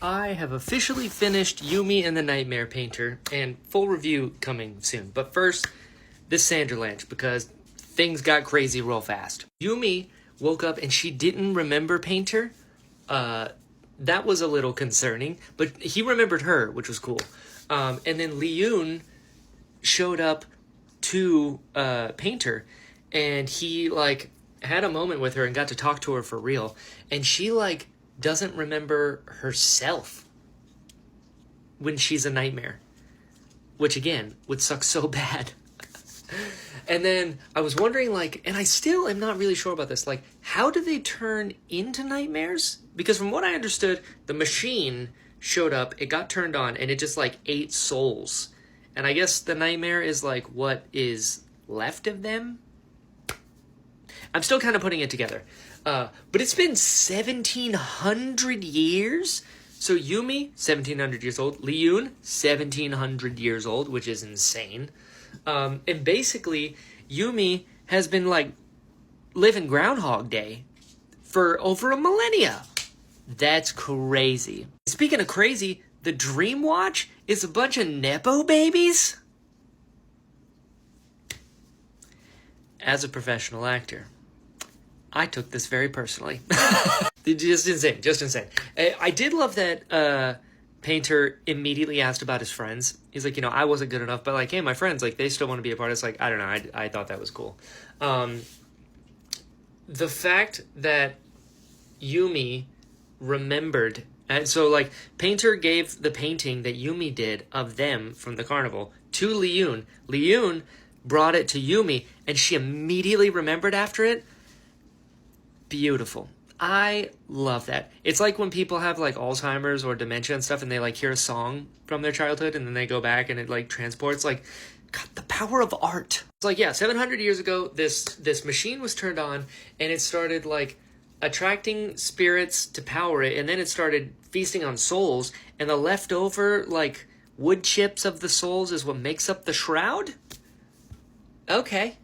I have officially finished Yumi and the Nightmare Painter, and full review coming soon. But first, this Sanderlanche, because things got crazy real fast. Yumi woke up and she didn't remember Painter. That was a little concerning, but he remembered her, which was cool. And then Liyun showed up to Painter, and he, like, had a moment with her and got to talk to her for real. And she, like, doesn't remember herself when she's a nightmare, which again would suck so bad. And then I was wondering, like, and I still am not really sure about this, like, how do they turn into nightmares? Because from what I understood, the machine showed up, it got turned on, and it just, like, ate souls. And I guess the nightmare is, like, what is left of them? I'm still kind of putting it together. But it's been 1,700 years. So Yumi, 1,700 years old. Liyun, 1,700 years old, which is insane. And basically, Yumi has been, like, living Groundhog Day for over a millennia. That's crazy. Speaking of crazy, the Dream Watch is a bunch of Nepo babies? As a professional actor, I took this very personally. Just insane. I did love that Painter immediately asked about his friends. He's like, I wasn't good enough, but, like, hey, my friends, like, they still want to be a part. It's like, I don't know, I thought that was cool. The fact that Yumi remembered, and so, like, Painter gave the painting that Yumi did of them from the carnival to Liyun. Liyun brought it to Yumi, and she immediately remembered after it. Beautiful. I love that. It's like when people have, like, Alzheimer's or dementia and stuff, and they, like, hear a song from their childhood, and then they go back and it, like, transports, like, God, the power of art. It's like, yeah, 700 years ago, this machine was turned on, and it started, like, attracting spirits to power it, and then it started feasting on souls, and the leftover, like, wood chips of the souls is what makes up the shroud? Okay.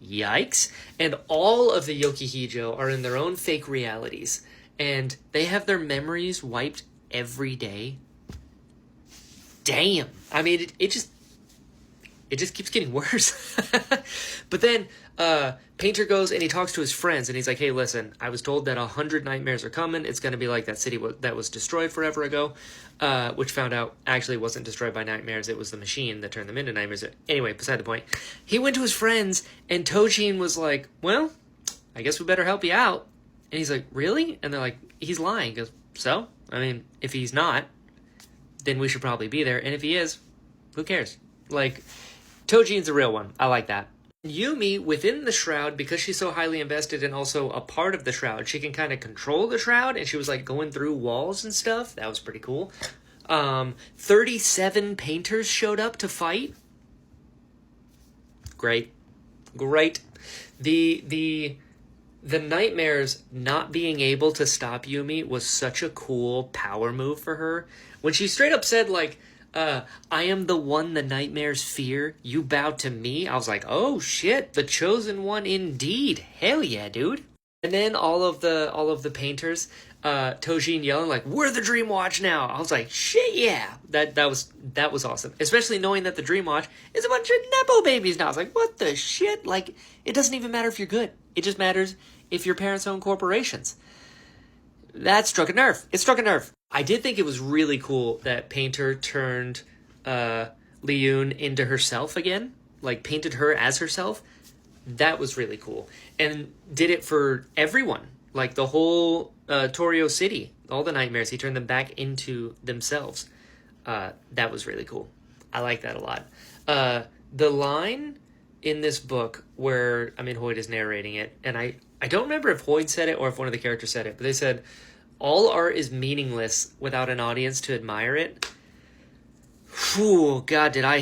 Yikes. And all of the Yokihijo are in their own fake realities, and they have their memories wiped every day. Damn. I mean, it just keeps getting worse. But then Painter goes and he talks to his friends, and he's like, hey, listen, I was told that 100 nightmares are coming. It's going to be like that city that was destroyed forever ago, which found out actually wasn't destroyed by nightmares. It was the machine that turned them into nightmares. Anyway, beside the point. He went to his friends, and Tojin was like, well, I guess we better help you out. And he's like, really? And they're like, he's lying. He goes, so? I mean, if he's not, then we should probably be there. And if he is, who cares? Like, Tojin's a real one. I like that. Yumi, within the shroud, because she's so highly invested and also a part of the shroud, she can kind of control the shroud, and she was, like, going through walls and stuff. That was pretty cool. 37 painters showed up to fight. Great. The nightmares not being able to stop Yumi was such a cool power move for her. When she straight up said, like, I am the one the nightmares fear. You bow to me. I was like, oh shit, the chosen one indeed. Hell yeah, dude. And then all of the painters, Tojin yelling like, we're the Dream Watch now. I was like, shit yeah. That was awesome. Especially knowing that the Dream Watch is a bunch of Nepo babies now. I was like, what the shit? Like, it doesn't even matter if you're good. It just matters if your parents own corporations. That struck a nerve. It struck a nerve. I did think it was really cool that Painter turned Liyun into herself again. Like, painted her as herself. That was really cool. And did it for everyone. Like, the whole Torio City. All the nightmares. He turned them back into themselves. That was really cool. I like that a lot. The line in this book where, Hoyd is narrating it, and I don't remember if Hoyd said it or if one of the characters said it, but they said, all art is meaningless without an audience to admire it. Whew, God, did I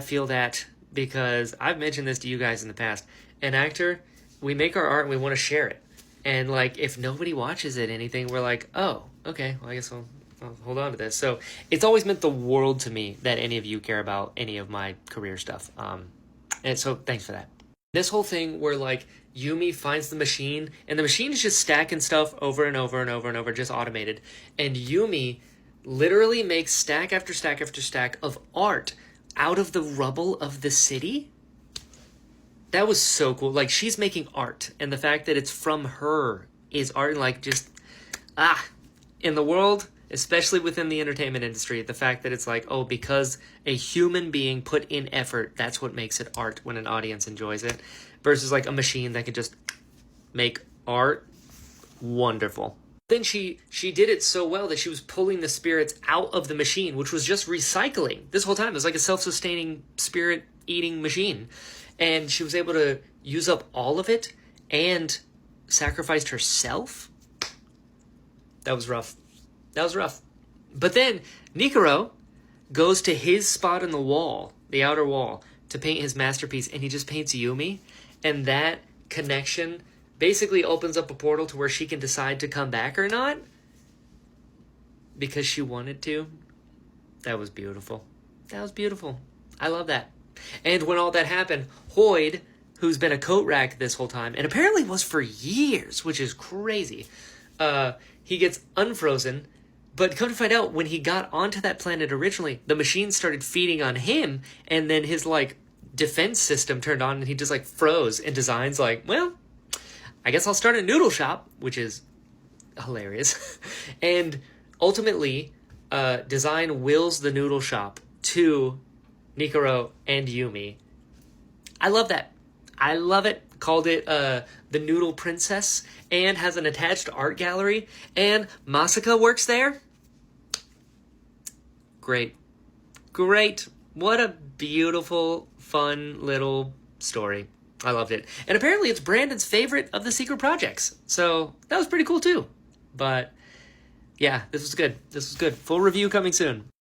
feel that? Because I've mentioned this to you guys in the past. An actor, we make our art and we want to share it. And, like, if nobody watches it, anything, we're like, oh, okay, well, I guess I'll hold on to this. So it's always meant the world to me that any of you care about any of my career stuff. And so thanks for that. This whole thing where like Yumi finds the machine and the machine is just stacking stuff over and over and over and over, just automated. And Yumi literally makes stack after stack after stack of art out of the rubble of the city. That was so cool. Like, she's making art, and the fact that it's from her is art. Like, just in the world, especially within the entertainment industry, the fact that it's like, oh, because a human being put in effort, that's what makes it art when an audience enjoys it, versus like a machine that can just make art. Wonderful. Then she did it so well that she was pulling the spirits out of the machine, which was just recycling this whole time. It was like a self-sustaining spirit eating machine, and she was able to use up all of it and sacrificed herself. That was rough. But then Nikoro goes to his spot in the wall, the outer wall, to paint his masterpiece, and he just paints Yumi, and that connection basically opens up a portal to where she can decide to come back or not because she wanted to. That was beautiful. I love that. And when all that happened, Hoyd, who's been a coat rack this whole time, and apparently was for years, which is crazy, he gets unfrozen. But come to find out, when he got onto that planet originally, the machine started feeding on him, and then his, like, defense system turned on, and he just, like, froze. And Design's like, well, I guess I'll start a noodle shop, which is hilarious. And ultimately, Design wills the noodle shop to Nikoro and Yumi. I love that. I love it. Called it the Noodle Princess, and has an attached art gallery, and Masaka works there. Great. What a beautiful, fun little story. I loved it. And apparently it's Brandon's favorite of the secret projects. So that was pretty cool too. But yeah, this was good. Full review coming soon.